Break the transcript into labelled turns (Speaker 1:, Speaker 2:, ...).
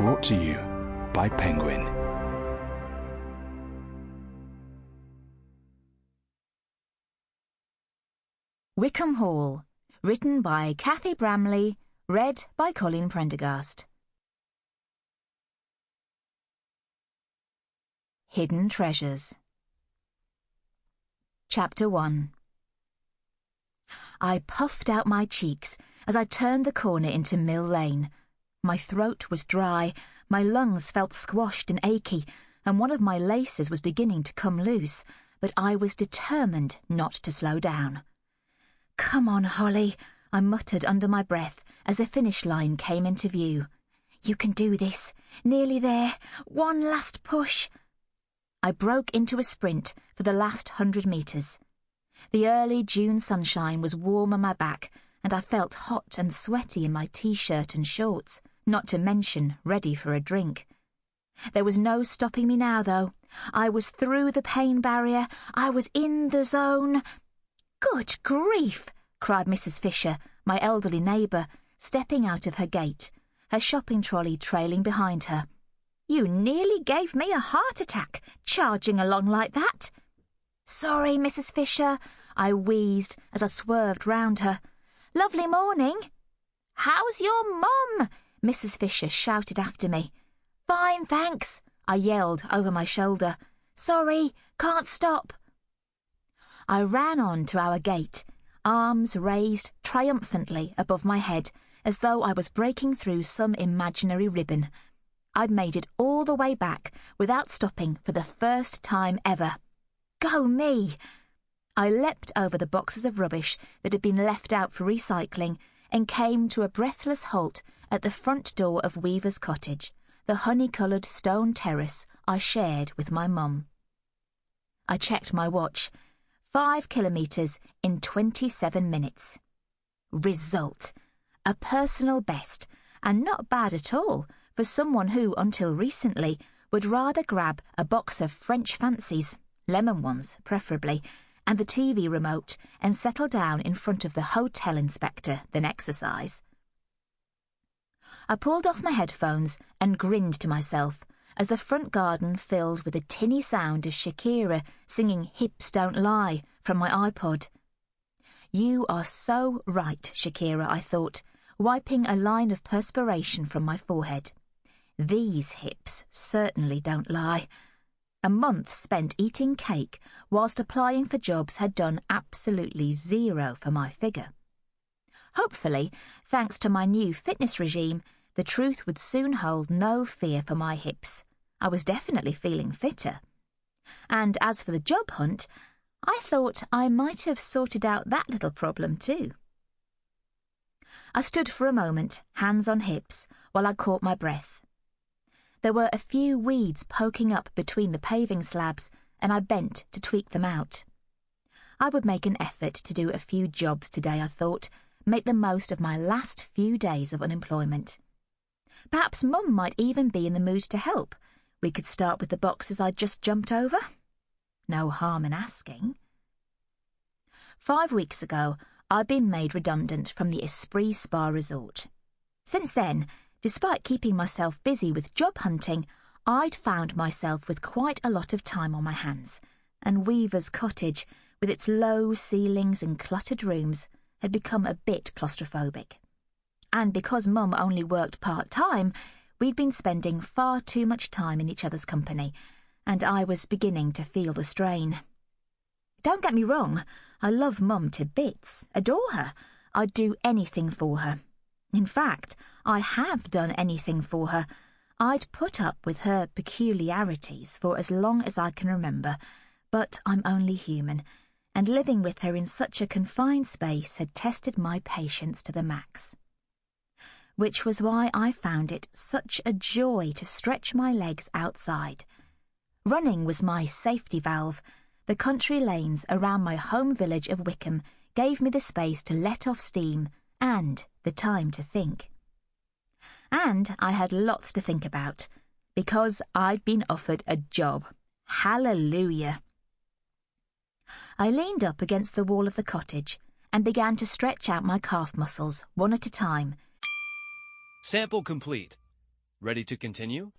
Speaker 1: Brought to you by Penguin.
Speaker 2: Wickham Hall, written by Cathy Bramley, read by Colleen Prendergast. Hidden Treasures. Chapter 1. I puffed out my cheeks as I turned the corner into Mill Lane. My throat was dry, my lungs felt squashed and achy, and one of my laces was beginning to come loose, but I was determined not to slow down. "Come on, Holly," I muttered under my breath as the finish line came into view. "You can do this. Nearly there. One last push." I broke into a sprint for the last 100 metres. The early June sunshine was warm on my back, and I felt hot and sweaty in my t-shirt and shorts, not to mention ready for a drink. There was no stopping me now, though. I was through the pain barrier. I was in the zone. "Good grief!" cried Mrs. Fisher, my elderly neighbour, stepping out of her gate, her shopping trolley trailing behind her. "You nearly gave me a heart attack, charging along like that." "Sorry, Mrs. Fisher," I wheezed as I swerved round her. "Lovely morning." "How's your mum?" Mrs. Fisher shouted after me. "Fine, thanks," I yelled over my shoulder. "Sorry, can't stop." I ran on to our gate, arms raised triumphantly above my head, as though I was breaking through some imaginary ribbon. I'd made it all the way back without stopping for the first time ever. Go me! I leapt over the boxes of rubbish that had been left out for recycling and came to a breathless halt at the front door of Weaver's cottage, the honey-coloured stone terrace I shared with my mum. I checked my watch. 5 kilometres in 27 minutes. Result. A personal best, and not bad at all for someone who, until recently, would rather grab a box of French fancies, lemon ones preferably, and the TV remote and settle down in front of the hotel inspector than exercise. I pulled off my headphones and grinned to myself as the front garden filled with the tinny sound of Shakira singing "Hips Don't Lie" from my iPod. "You are so right, Shakira," I thought, wiping a line of perspiration from my forehead. "These hips certainly don't lie." A month spent eating cake whilst applying for jobs had done absolutely zero for my figure. Hopefully, thanks to my new fitness regime, the truth would soon hold no fear for my hips. I was definitely feeling fitter. And as for the job hunt, I thought I might have sorted out that little problem too. I stood for a moment, hands on hips, while I caught my breath. There were a few weeds poking up between the paving slabs, and I bent to tweak them out. I would make an effort to do a few jobs today, I thought, make the most of my last few days of unemployment. Perhaps Mum might even be in the mood to help. We could start with the boxes I'd just jumped over. No harm in asking. 5 weeks ago, I'd been made redundant from the Esprit Spa Resort. Since then, despite keeping myself busy with job hunting, I'd found myself with quite a lot of time on my hands, and Weaver's cottage, with its low ceilings and cluttered rooms, had become a bit claustrophobic. And because Mum only worked part-time, we'd been spending far too much time in each other's company, and I was beginning to feel the strain. Don't get me wrong, I love Mum to bits, adore her. I'd do anything for her. In fact, I have done anything for her. I'd put up with her peculiarities for as long as I can remember, but I'm only human, and living with her in such a confined space had tested my patience to the max. Which was why I found it such a joy to stretch my legs outside. Running was my safety valve. The country lanes around my home village of Wickham gave me the space to let off steam and the time to think. And I had lots to think about, because I'd been offered a job. Hallelujah! I leaned up against the wall of the cottage and began to stretch out my calf muscles one at a time.
Speaker 3: Sample complete. Ready to continue?